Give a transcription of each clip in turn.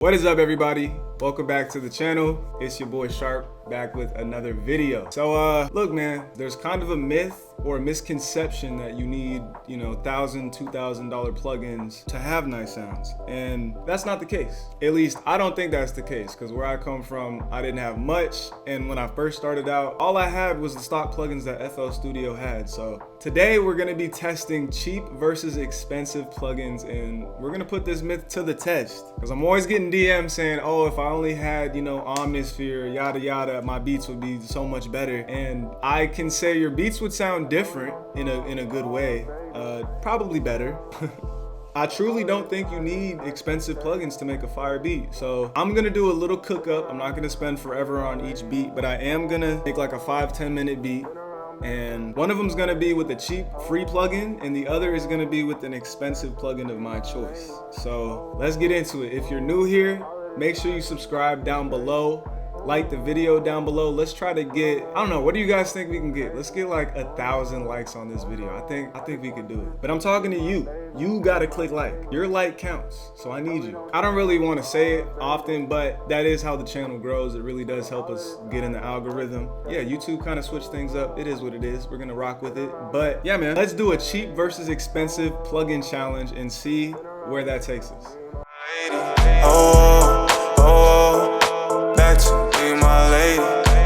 What is up, everybody? Welcome back to the channel. It's your boy Sharpe, back with another video. So look, man, there's kind of a myth or a misconception that you need, $1,000, $2,000 plugins to have nice sounds. And that's not the case. At least I don't think that's the case, because where I come from, I didn't have much. And when I first started out, all I had was the stock plugins that FL Studio had. So today we're gonna be testing cheap versus expensive plugins, and we're gonna put this myth to the test. Because I'm always getting DMs saying, oh, if I only had, Omnisphere, yada yada, my beats would be so much better. And I can say your beats would sound different in a good way, probably better. I truly don't think you need expensive plugins to make a fire beat. So I'm gonna do a little cook up. I'm not gonna spend forever on each beat, but I am gonna make like a 5-10 minute beat. And one of them is gonna be with a cheap free plugin, and the other is gonna be with an expensive plugin of my choice. So let's get into it. If you're new here, make sure you subscribe down below. Like the video down below. Let's try to get, I don't know, what do you guys think we can get? Let's get like 1,000 likes on this video. I think we could do it. But I'm talking to you. You gotta click like. Your like counts, so I need you. I don't really want to say it often, but that is how the channel grows. It really does help us get in the algorithm. Yeah, YouTube kind of switched things up. It is what it is. We're gonna rock with it. But yeah, man, let's do a cheap versus expensive plugin challenge and see where that takes us. Back to be my lady.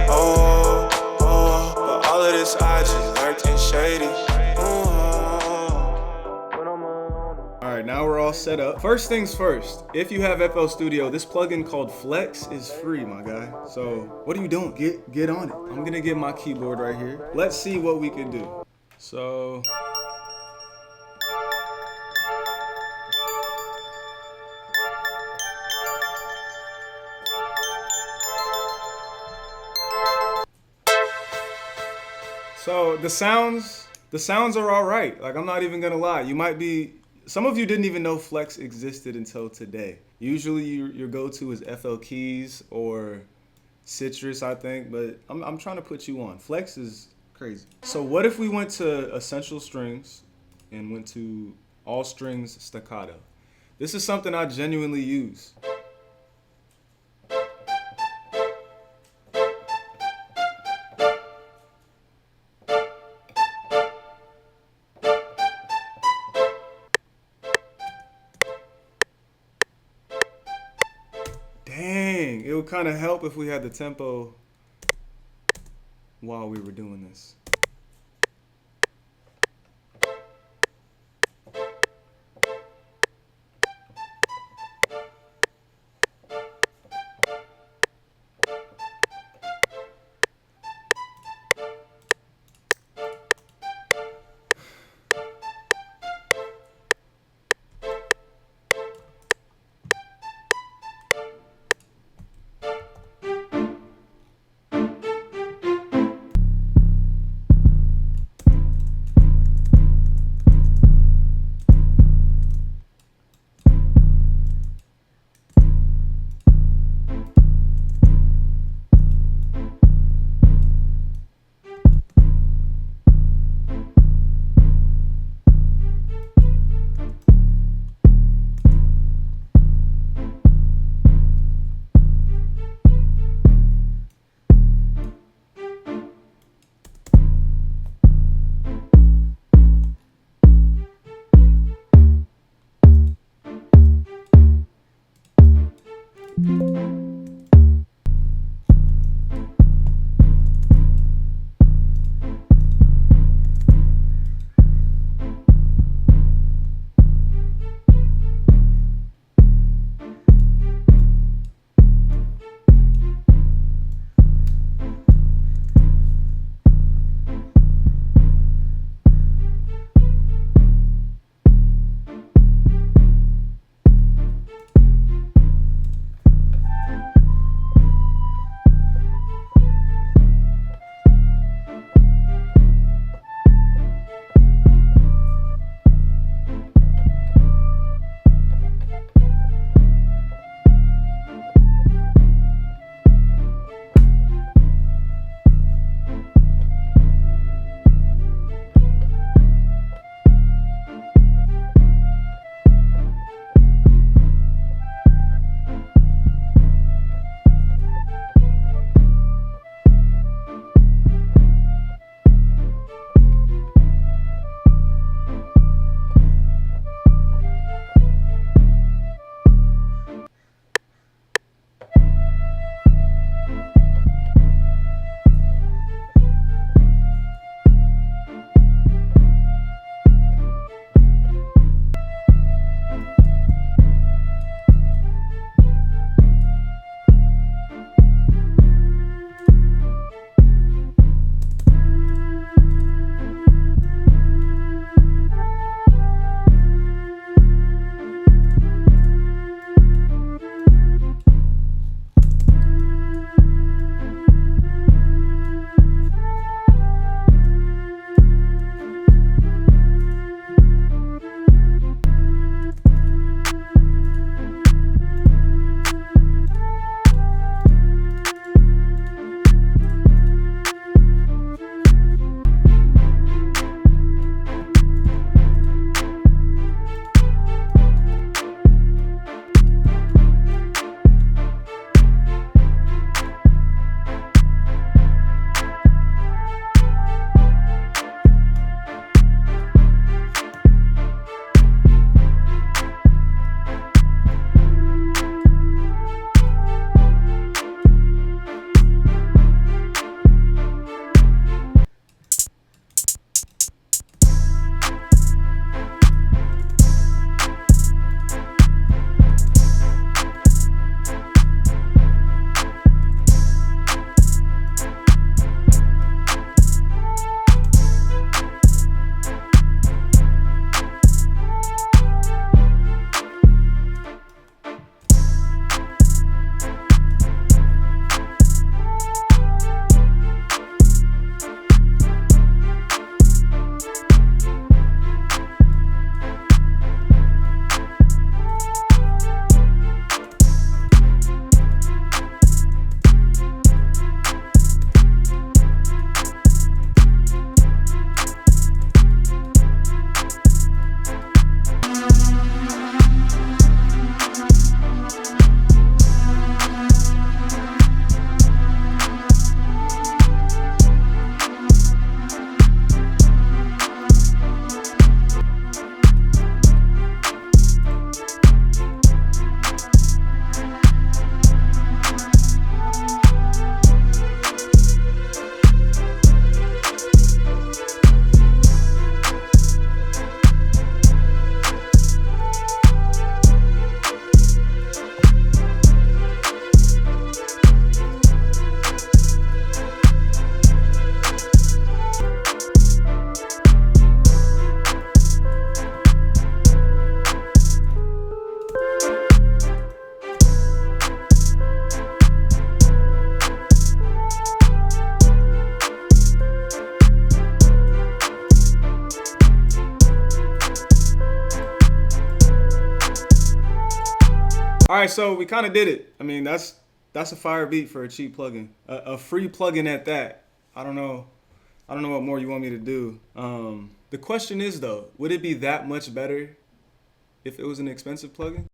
But all of this I just learned in shady. All right, now we're all set up. First things first, if you have FL Studio, this plugin called Flex is free, my guy. So what are you doing? Get on it. I'm gonna get my keyboard right here. Let's see what we can do. So the sounds are all right. Like, I'm not even gonna lie. Some of you didn't even know Flex existed until today. Usually your go-to is FL Keys or Citrus, I think, but I'm trying to put you on. Flex is crazy. So what if we went to Essential Strings and went to All Strings Staccato? This is something I genuinely use. Dang, it would kind of help if we had the tempo while we were doing this. right, so we kind of did it. I mean, that's a fire beat for a cheap plugin, a free plugin at that. I don't know what more you want me to do. The question is though, would it be that much better if it was an expensive plugin?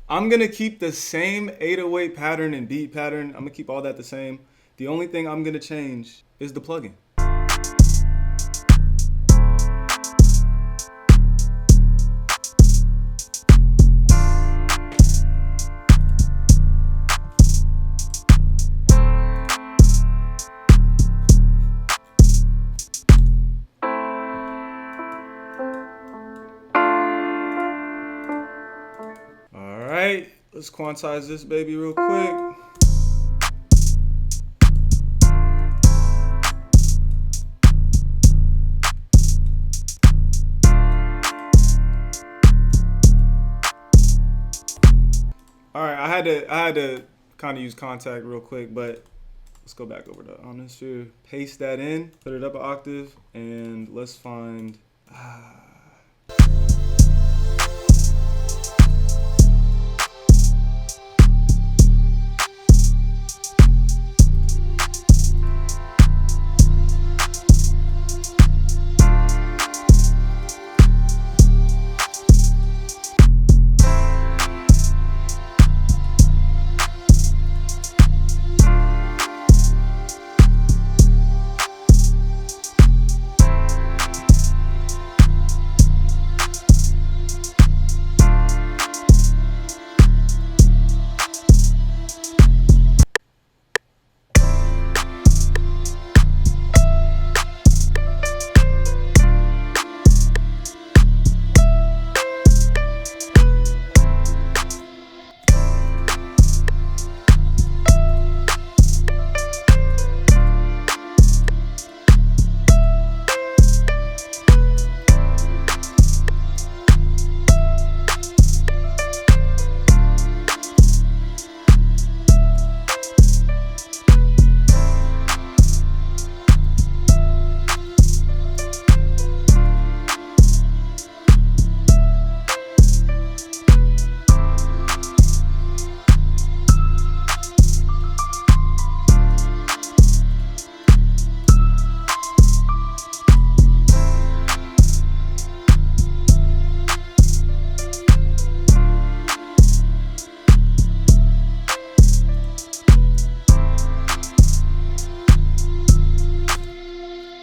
I'm gonna keep the same 808 pattern and beat pattern. I'm gonna keep all that the same. The only thing I'm gonna change is the plugin. Alright, let's quantize this baby real quick. Alright, I had to kind of use Kontakt real quick, but let's go back over to Omnisphere, paste that in, put it up an octave, and let's find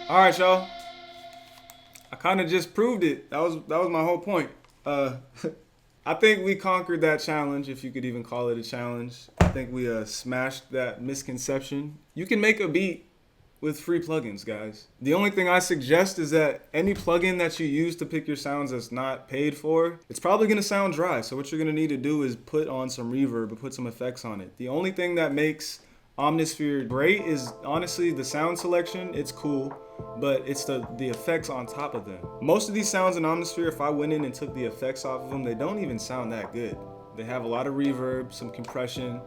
all right, y'all. I kind of just proved it. That was my whole point. I think we conquered that challenge, if you could even call it a challenge. I think we smashed that misconception. You can make a beat with free plugins, guys. The only thing I suggest is that any plugin that you use to pick your sounds that's not paid for, it's probably gonna sound dry. So what you're gonna need to do is put on some reverb or put some effects on it. The only thing that makes Omnisphere great is honestly the sound selection. It's cool, but it's the effects on top of them. Most of these sounds in Omnisphere, if I went in and took the effects off of them, they don't even sound that good. They have a lot of reverb, some compression,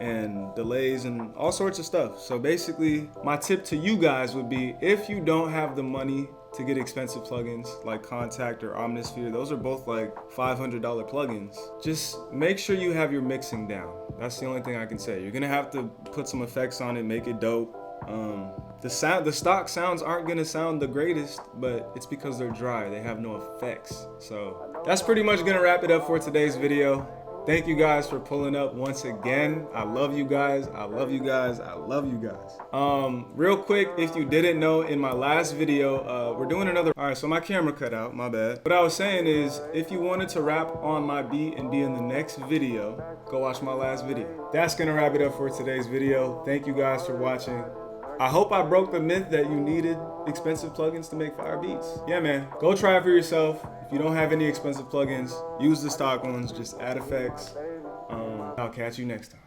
and delays, and all sorts of stuff. So basically, my tip to you guys would be, if you don't have the money to get expensive plugins like Kontakt or Omnisphere, those are both like $500 plugins, just make sure you have your mixing down. That's the only thing I can say. You're gonna have to put some effects on it, make it dope. The stock sounds aren't gonna sound the greatest, but it's because they're dry. They have no effects. So that's pretty much gonna wrap it up for today's video. Thank you guys for pulling up once again. I love you guys. I love you guys. I love you guys. Real quick, if you didn't know, in my last video, we're doing another. All right, so my camera cut out, my bad. What I was saying is, if you wanted to rap on my beat and be in the next video, go watch my last video. That's gonna wrap it up for today's video. Thank you guys for watching. I hope I broke the myth that you needed expensive plugins to make fire beats. Yeah, man, go try it for yourself. If you don't have any expensive plugins, use the stock ones, just add effects. I'll catch you next time.